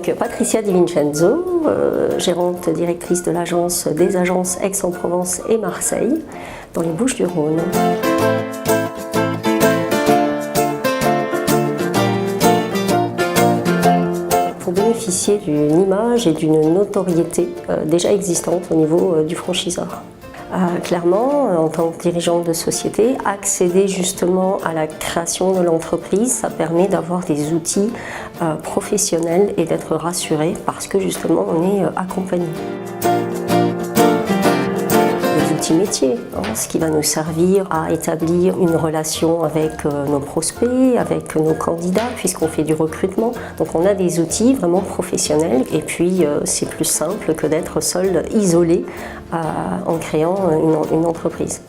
Donc Patricia Di Vincenzo, gérante directrice de l'agence des agences Aix-en-Provence et Marseille, dans les Bouches-du-Rhône. Pour bénéficier d'une image et d'une notoriété déjà existante au niveau du franchiseur. Clairement, en tant que dirigeante de société, accéder justement à la création de l'entreprise, ça permet d'avoir des outils professionnels et d'être rassuré parce que justement on est accompagné. Les outils métiers, ce qui va nous servir à établir une relation avec nos prospects, avec nos candidats, puisqu'on fait du recrutement. Donc on a des outils vraiment professionnels et puis c'est plus simple que d'être seul, isolé, en créant une entreprise.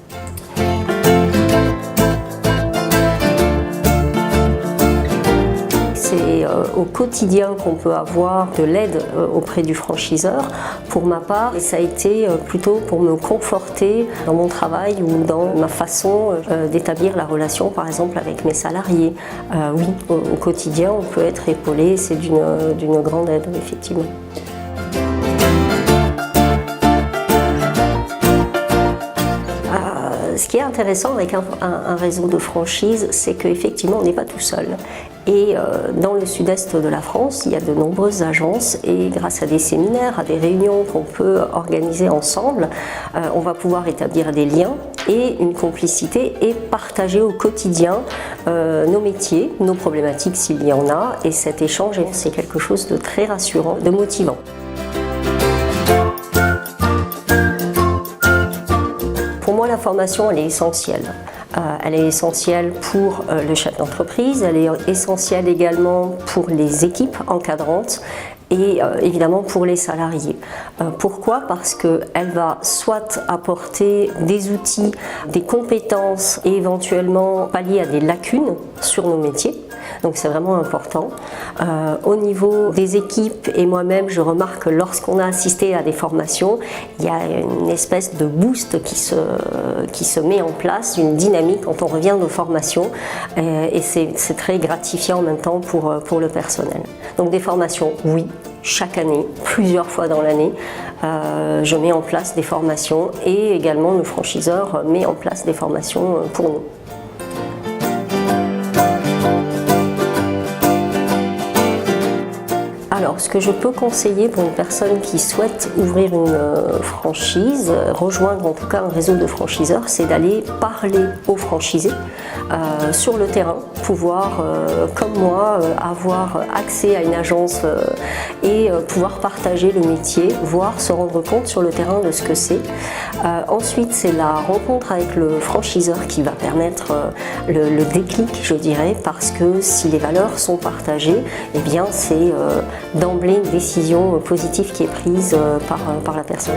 C'est au quotidien qu'on peut avoir de l'aide auprès du franchiseur. Pour ma part, ça a été plutôt pour me conforter dans mon travail ou dans ma façon d'établir la relation, par exemple, avec mes salariés. Oui, au quotidien, on peut être épaulé, c'est d'une grande aide, effectivement. Ce qui est intéressant avec un réseau de franchise, c'est qu'effectivement on n'est pas tout seul. Et dans le sud-est de la France, il y a de nombreuses agences et grâce à des séminaires, à des réunions qu'on peut organiser ensemble, on va pouvoir établir des liens et une complicité et partager au quotidien nos métiers, nos problématiques s'il y en a. Et cet échange, c'est quelque chose de très rassurant, de motivant. Pour moi, la formation, elle est essentielle. Elle est essentielle pour le chef d'entreprise, elle est essentielle également pour les équipes encadrantes et évidemment pour les salariés. Pourquoi? Parce qu'elle va soit apporter des outils, des compétences et éventuellement pallier à des lacunes sur nos métiers. Donc c'est vraiment important. Au niveau des équipes et moi-même, je remarque que lorsqu'on a assisté à des formations, il y a une espèce de boost qui se met en place, une dynamique quand on revient de formation et c'est très gratifiant en même temps pour le personnel. Donc des formations, oui, chaque année, plusieurs fois dans l'année, je mets en place des formations et également le franchiseur met en place des formations pour nous. Alors, ce que je peux conseiller pour une personne qui souhaite ouvrir une franchise, rejoindre en tout cas un réseau de franchiseurs, c'est d'aller parler aux franchisés sur le terrain, pouvoir, comme moi, avoir accès à une agence et pouvoir partager le métier, voire se rendre compte sur le terrain de ce que c'est. Ensuite, c'est la rencontre avec le franchiseur qui va permettre le déclic, je dirais, parce que si les valeurs sont partagées, eh bien c'est d'emblée une décision positive qui est prise par la personne.